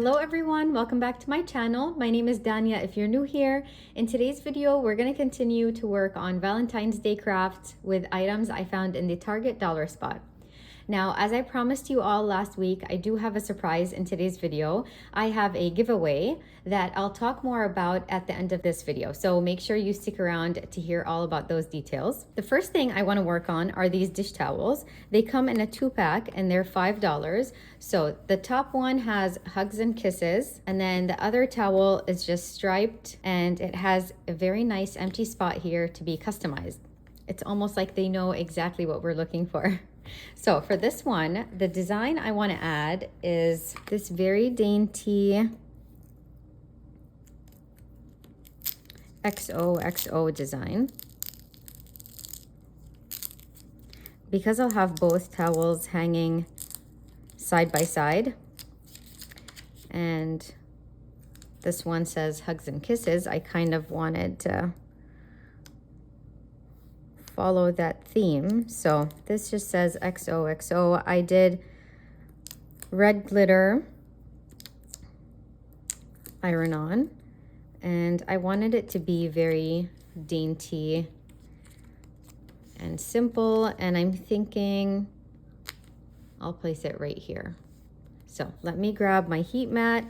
Hello everyone, welcome back to my channel. My name is Danya if you're new here. In today's video, we're going to continue to work on Valentine's Day crafts with items I found in the Target dollar spot. Now, as I promised you all last week, I do have a surprise in today's video. I have a giveaway that I'll talk more about at the end of this video. So make sure you stick around to hear all about those details. The first thing I want to work on are these dish towels. They come in a 2-pack and they're $5. So the top one has hugs and kisses, and then the other towel is just striped and it has a very nice empty spot here to be customized. It's almost like they know exactly what we're looking for. So for this one, the design I want to add is this very dainty XOXO design. Because I'll have both towels hanging side by side, and this one says hugs and kisses, I kind of wanted to follow that theme. So this just says XOXO. I did red glitter iron on, and I wanted it to be very dainty and simple, and I'm thinking I'll place it right here. So let me grab my heat mat.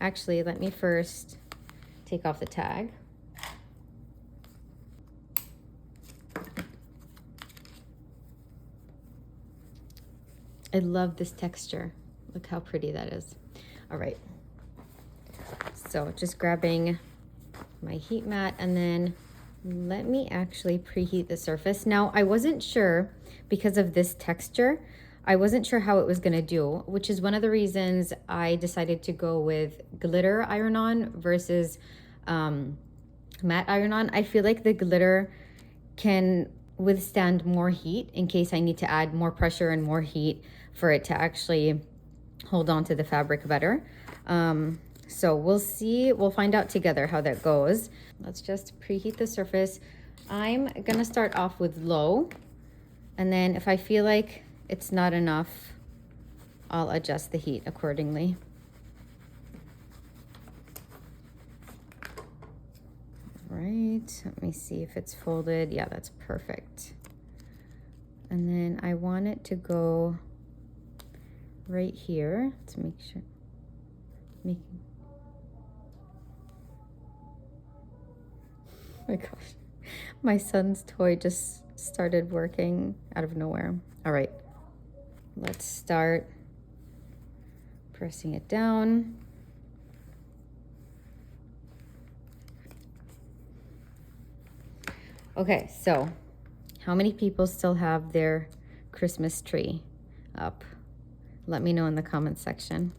Actually, let me first take off the tag. I love this texture. Look how pretty that is. All right. So just grabbing my heat mat, and then let me actually preheat the surface. Now, I wasn't sure because of this texture. I wasn't sure how it was gonna do, which is one of the reasons I decided to go with glitter iron-on versus matte iron-on. I feel like the glitter can withstand more heat in case I need to add more pressure and more heat for it to actually hold on to the fabric better. So we'll see, we'll find out together how that goes. Let's just preheat the surface. I'm gonna start off with low, and then if I feel like it's not enough, I'll adjust the heat accordingly. All right, let me see if it's folded. Yeah, that's perfect. And then I want it to go right here to make sure. Oh my gosh, my son's toy just started working out of nowhere. All right, let's start pressing it down. Okay, so how many people still have their Christmas tree up? Let me know in the comment section.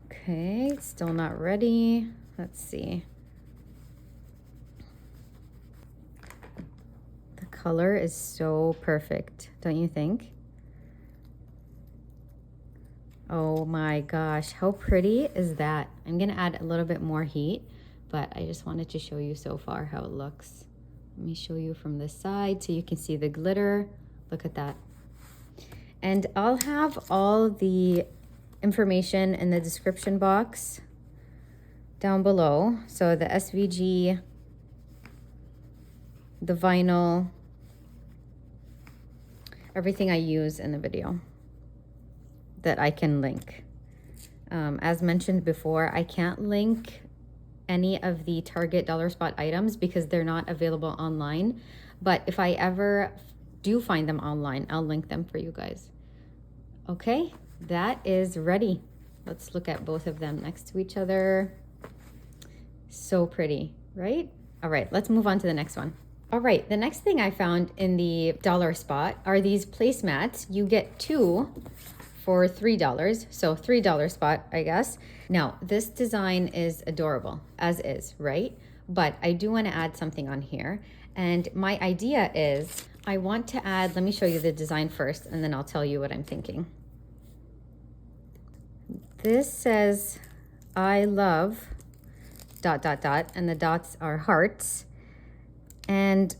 Okay, it's still not ready. Let's see. The color is so perfect, don't you think? Oh my gosh, how pretty is that? I'm gonna add a little bit more heat, but I just wanted to show you so far how it looks. Let me show you from this side so you can see the glitter. Look at that. And I'll have all the information in the description box down below. So the SVG, the vinyl, everything I use in the video that I can link. As mentioned before, I can't link any of the Target dollar spot items because they're not available online. But if I ever do find them online, I'll link them for you guys. Okay, that is ready. Let's look at both of them next to each other. So pretty, right? All right, let's move on to the next one. All right, the next thing I found in the dollar spot are these placemats. You get 2 for $3, so $3 spot, I guess. Now, this design is adorable, as is, right? But I do want to add something on here. And my idea is I want to add, let me show you the design first, and then I'll tell you what I'm thinking. This says, I love ... and the dots are hearts. And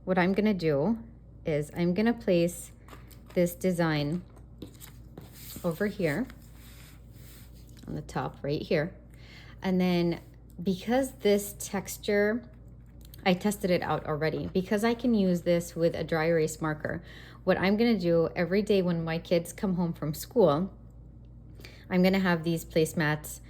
what I'm gonna do is I'm gonna place this design over here on the top right here. And then because this texture, I tested it out already, because I can use this with a dry erase marker. What I'm gonna do every day when my kids come home from school, I'm gonna have these placemats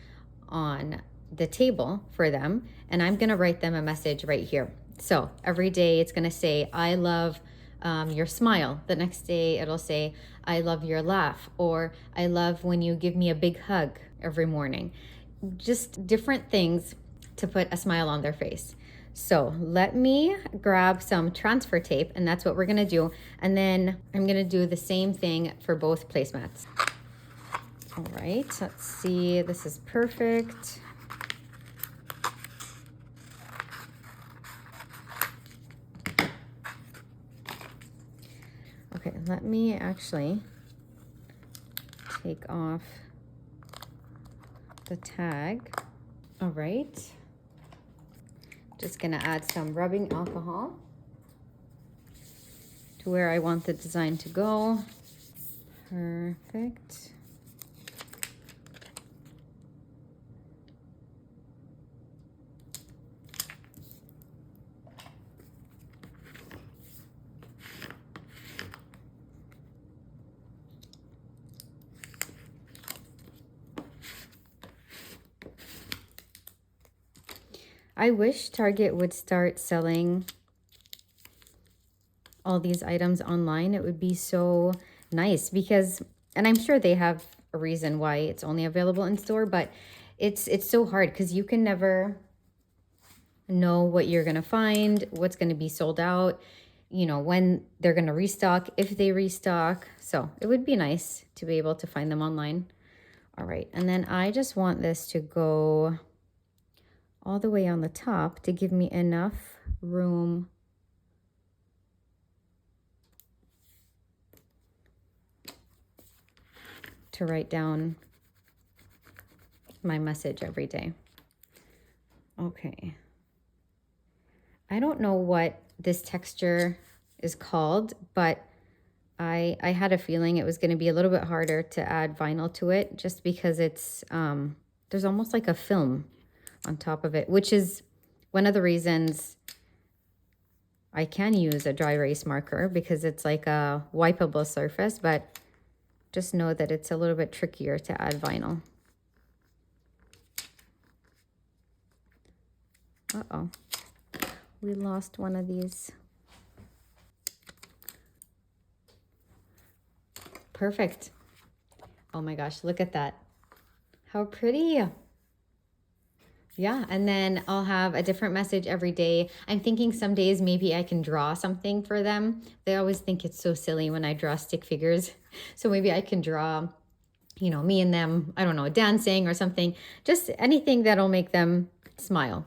on the table for them, and I'm gonna write them a message right here. So every day it's gonna say, I love your smile. The next day it'll say, I love your laugh, or I love when you give me a big hug every morning. Just different things to put a smile on their face. So let me grab some transfer tape, and that's what we're gonna do. And then I'm gonna do the same thing for both placemats. All right, let's see, this is perfect. Okay, let me actually take off the tag. All right, just gonna add some rubbing alcohol to where I want the design to go. Perfect. I wish Target would start selling all these items online. It would be so nice because, and I'm sure they have a reason why it's only available in store, but it's so hard because you can never know what you're gonna find, what's gonna be sold out, you know, when they're gonna restock, if they restock. So it would be nice to be able to find them online. All right, and then I just want this to go all the way on the top to give me enough room to write down my message every day. Okay. I don't know what this texture is called, but I had a feeling it was going to be a little bit harder to add vinyl to it just because it's, there's almost like a film on top of it, which is one of the reasons I can use a dry erase marker because it's like a wipeable surface, but just know that it's a little bit trickier to add vinyl. Uh-oh, we lost one of these. Perfect. Oh my gosh, look at that. How pretty. Yeah, and then I'll have a different message every day. I'm thinking some days maybe I can draw something for them. They always think it's so silly when I draw stick figures. So maybe I can draw, you know, me and them, I don't know, dancing or something. Just anything that'll make them smile.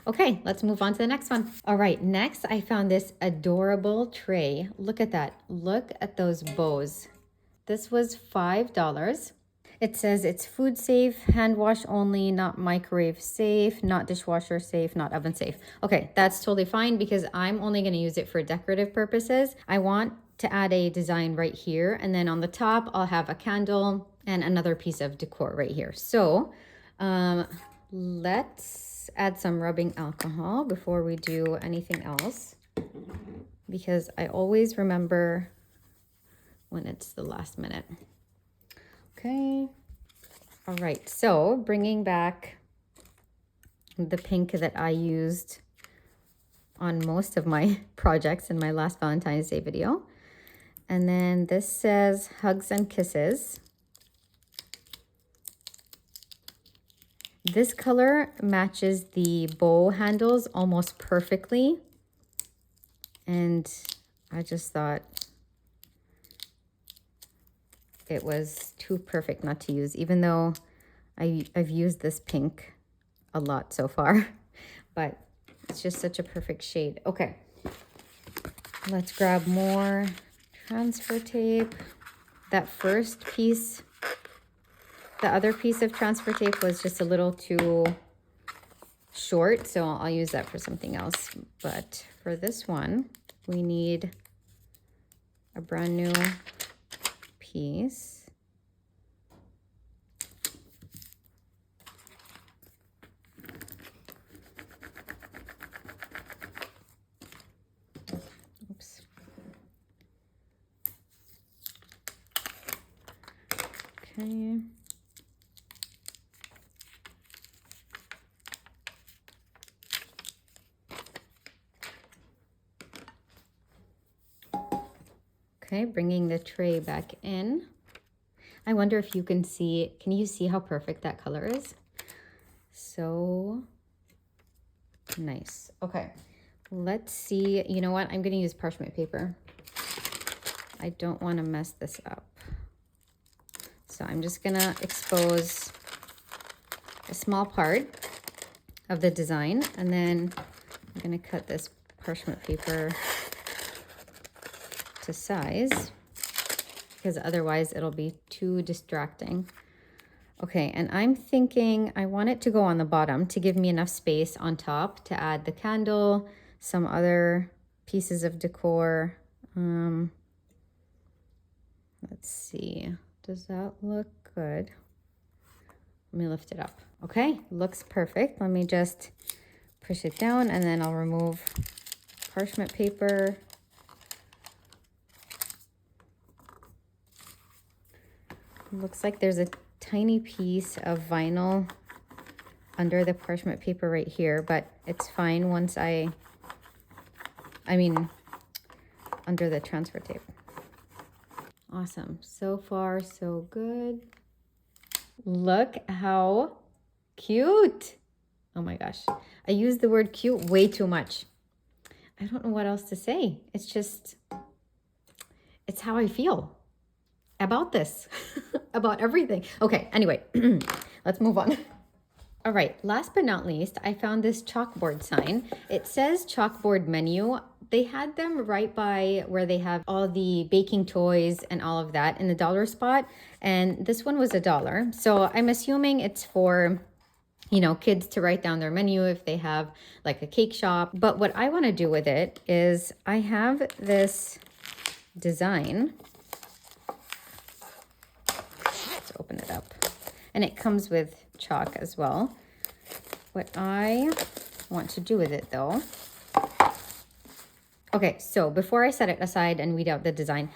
Okay, let's move on to the next one. All right, next I found this adorable tray. Look at that. Look at those bows. This was $5. It says it's food safe, hand wash only, not microwave safe, not dishwasher safe, not oven safe. Okay, that's totally fine because I'm only going to use it for decorative purposes. I want to add a design right here, and then on the top I'll have a candle and another piece of decor right here. So let's add some rubbing alcohol before we do anything else because I always remember when it's the last minute. Okay. All right. So bringing back the pink that I used on most of my projects in my last Valentine's Day video. And then this says hugs and kisses. This color matches the bow handles almost perfectly. And I just thought it was too perfect not to use, even though I've used this pink a lot so far, but it's just such a perfect shade. Okay, let's grab more transfer tape. That first piece, the other piece of transfer tape was just a little too short, so I'll use that for something else. But for this one, we need a brand new piece. Oops. Okay. Okay, bringing the tray back in. I wonder if you can you see how perfect that color is? So nice. Okay, let's see. You know what? I'm gonna use parchment paper. I don't wanna mess this up. So I'm just gonna expose a small part of the design, and then I'm gonna cut this parchment paper to size, because otherwise it'll be too distracting. Okay, and I'm thinking I want it to go on the bottom to give me enough space on top to add the candle, some other pieces of decor. Let's see, does that look good? Let me lift it up. Okay, looks perfect. Let me just push it down, and then I'll remove parchment paper. Looks like there's a tiny piece of vinyl under the parchment paper right here, but it's fine once I mean, under the transfer tape. Awesome. So far, so good. Look how cute. Oh my gosh. I use the word cute way too much. I don't know what else to say. It's just, it's how I feel about this, about everything. Okay, anyway, let's move on. All right, last but not least, I found this chalkboard sign. It says chalkboard menu. They had them right by where they have all the baking toys and all of that in the dollar spot. And this one was $1. So I'm assuming it's for, you know, kids to write down their menu if they have like a cake shop. But what I want to do with it is I have this design. Let's open it up. And it comes with chalk as well. What I want to do with it though, okay, so before I set it aside and weed out the design,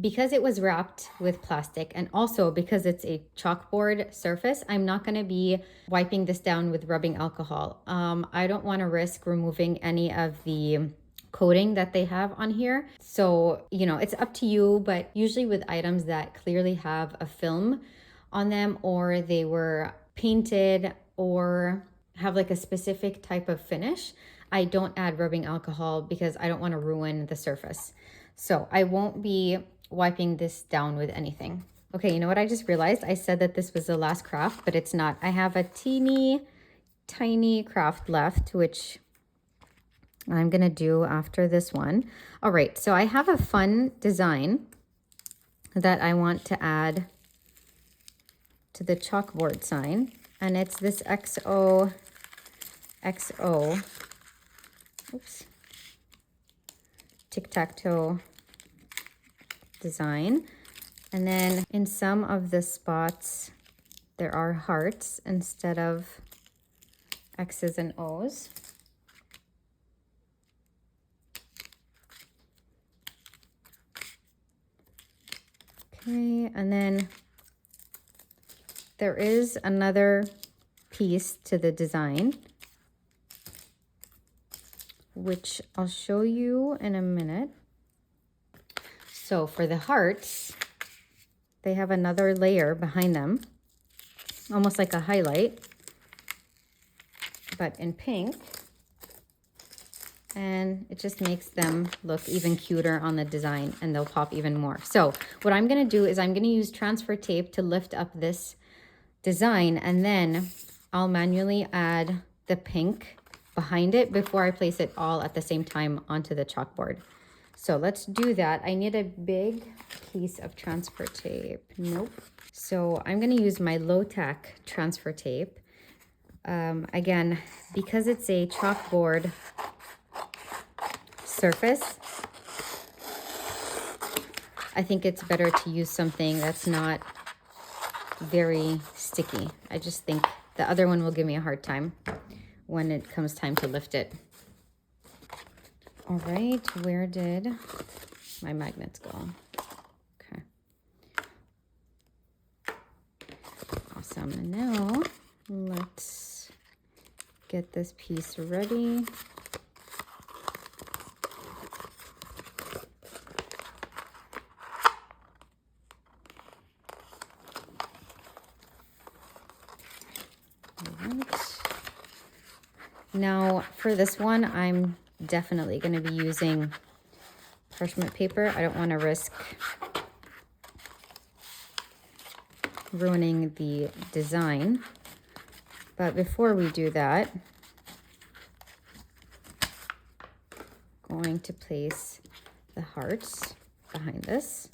because it was wrapped with plastic and also because it's a chalkboard surface, I'm not going to be wiping this down with rubbing alcohol. I don't want to risk removing any of the coating that they have on here. So, you know, it's up to you, but usually with items that clearly have a film on them, or they were painted or have like a specific type of finish, I don't add rubbing alcohol because I don't want to ruin the surface. So I won't be wiping this down with anything. Okay, you know what I just realized? I said that this was the last craft, but it's not. I have a teeny tiny craft left, which I'm gonna do after this one. All right, so I have a fun design that I want to add to the chalkboard sign, and it's this XOXO, oops, tic-tac-toe design. And then in some of the spots, there are hearts instead of X's and O's. Okay, and then there is another piece to the design, which I'll show you in a minute. So for the hearts, they have another layer behind them, almost like a highlight, but in pink. And it just makes them look even cuter on the design, and they'll pop even more. So what I'm gonna do is I'm gonna use transfer tape to lift up this design, and then I'll manually add the pink behind it before I place it all at the same time onto the chalkboard. So let's do that. I need a big piece of transfer tape. Nope. So I'm gonna use my low-tack transfer tape. Again, because it's a chalkboard surface, I think it's better to use something that's not very sticky. I just think the other one will give me a hard time when it comes time to lift it. All right, where did my magnets go? Okay. Awesome, and now let's get this piece ready. Now for this one, I'm definitely going to be using parchment paper. I don't want to risk ruining the design. But before we do that, I'm going to place the hearts behind this.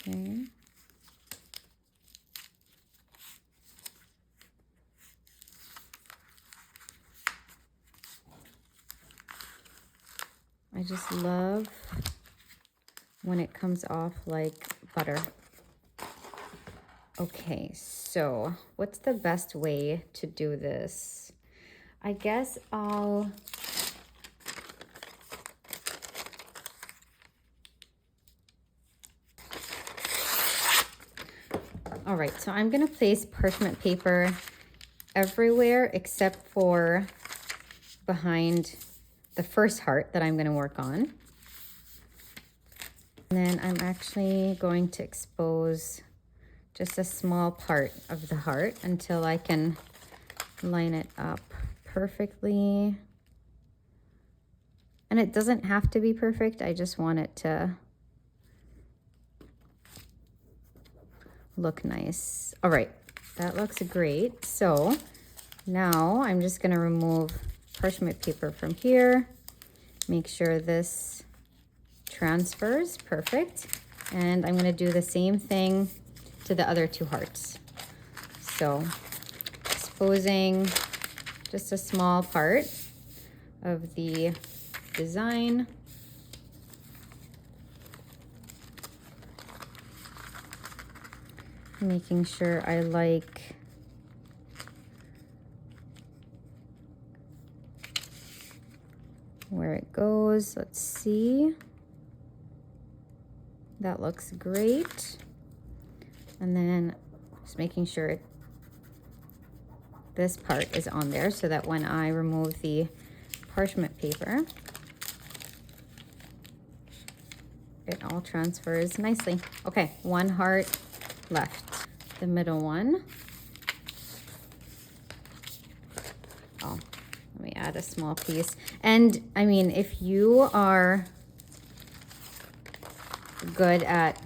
Okay. I just love when it comes off like butter. Okay, so what's the best way to do this? I guess I'll... All right, so I'm gonna place parchment paper everywhere except for behind the first heart that I'm going to work on. And then I'm actually going to expose just a small part of the heart until I can line it up perfectly. And it doesn't have to be perfect. I just want it to look nice. All right, that looks great. So now I'm just going to remove parchment paper from here, make sure this transfers perfect, and I'm going to do the same thing to the other two hearts. So exposing just a small part of the design. Making sure I like where it goes. Let's see. That looks great. And then just making sure this part is on there so that when I remove the parchment paper, it all transfers nicely. Okay, one heart left. The middle one. Oh, let me add a small piece. And I mean, if you are good at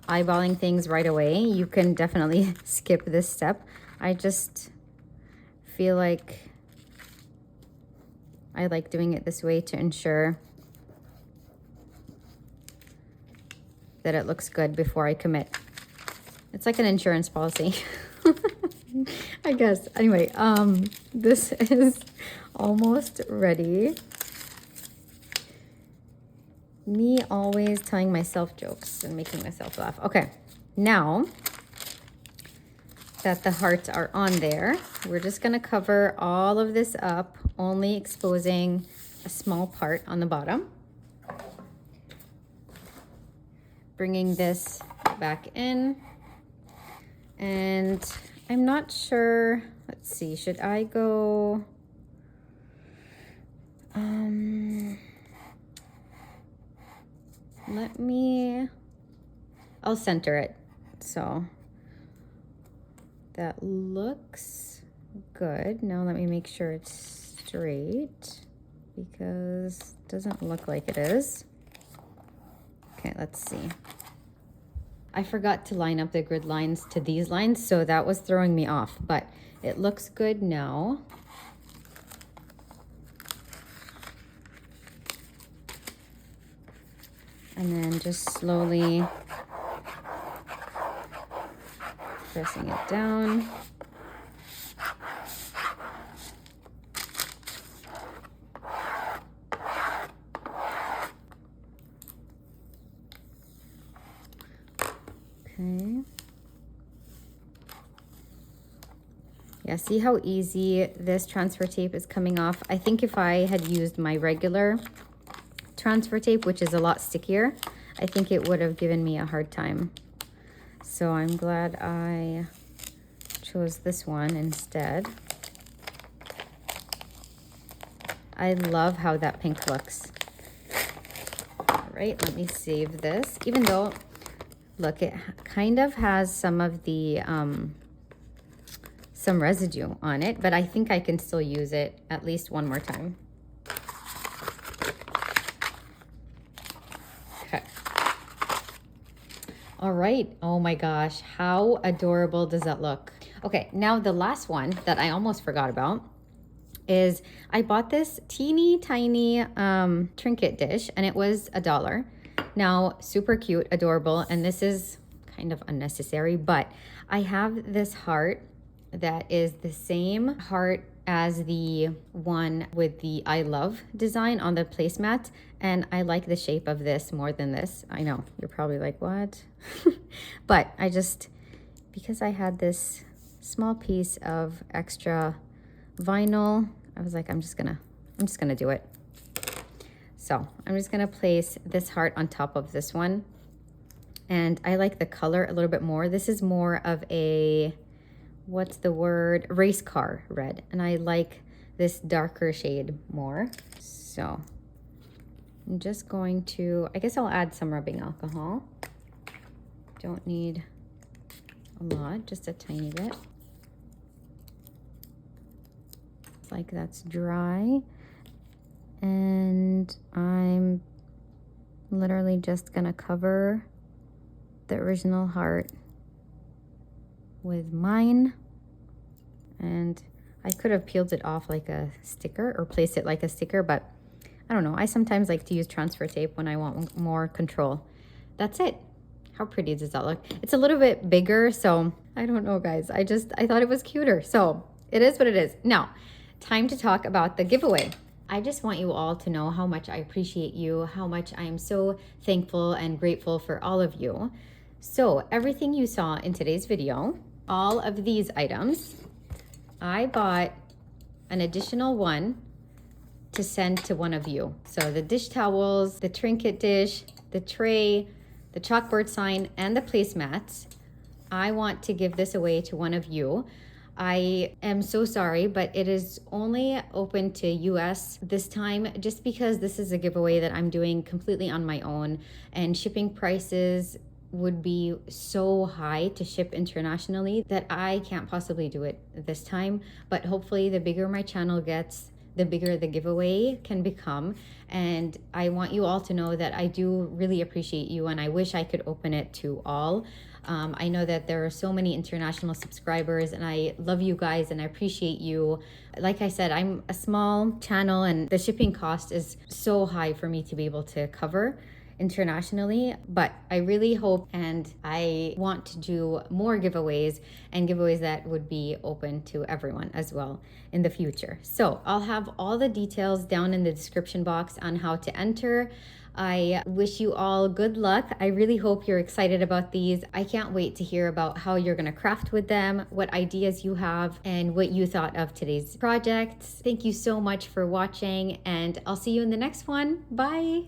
eyeballing things right away, you can definitely skip this step. I just feel like I like doing it this way to ensure that it looks good before I commit. It's like an insurance policy. I guess. Anyway, this is almost ready. Me always telling myself jokes and making myself laugh. Okay, now that the hearts are on there, we're just gonna cover all of this up, only exposing a small part on the bottom. Bringing this back in. And I'm not sure, let's see, should I go, I'll center it. So that looks good. Now let me make sure it's straight because it doesn't look like it is. Okay, let's see. I forgot to line up the grid lines to these lines, so that was throwing me off, but it looks good now. And then just slowly pressing it down. Okay. Yeah, see how easy this transfer tape is coming off? I think if I had used my regular transfer tape, which is a lot stickier, I think it would have given me a hard time. So I'm glad I chose this one instead. I love how that pink looks. All right, let me save this. Even though, look, it kind of has some of the, some residue on it, but I think I can still use it at least one more time. Okay. All right. Oh my gosh, how adorable does that look? Okay, now the last one that I almost forgot about is I bought this teeny tiny Trinket dish, and it was $1. Now, super cute, adorable, and this is kind of unnecessary, but I have this heart that is the same heart as the one with the I love design on the placemat, and I like the shape of this more than this. I know, you're probably like, what? But I just, because I had this small piece of extra vinyl, I was like, I'm just gonna do it. So I'm just gonna place this heart on top of this one. And I like the color a little bit more. This is more of a, what's the word? Race car red. And I like this darker shade more. So I'm just going to, I guess I'll add some rubbing alcohol. Don't need a lot, just a tiny bit. It's like that's dry. And I'm literally just gonna cover the original heart with mine. And I could have peeled it off like a sticker or placed it like a sticker, but I don't know. I sometimes like to use transfer tape when I want more control. That's it. How pretty does that look? It's a little bit bigger, so I don't know, guys. I thought it was cuter. So it is what it is. Now, time to talk about the giveaway. I just want you all to know how much I appreciate you, how much I am so thankful and grateful for all of you. So everything you saw in today's video, all of these items, I bought an additional one to send to one of you. So the dish towels, the Trinket dish, the tray, the chalkboard sign, and the placemats, I want to give this away to one of you. I am so sorry, but it is only open to US this time, just because this is a giveaway that I'm doing completely on my own, and shipping prices would be so high to ship internationally that I can't possibly do it this time. But hopefully the bigger my channel gets, the bigger the giveaway can become. And I want you all to know that I do really appreciate you, and I wish I could open it to all. I know that there are so many international subscribers, and I love you guys and I appreciate you. Like I said, I'm a small channel, and the shipping cost is so high for me to be able to cover internationally, but I really hope, and I want to do more giveaways, and giveaways that would be open to everyone as well in the future. So I'll have all the details down in the description box on how to enter. I wish you all good luck. I really hope you're excited about these. I can't wait to hear about how you're gonna craft with them, what ideas you have, and what you thought of today's projects. Thank you so much for watching, and I'll see you in the next one. Bye.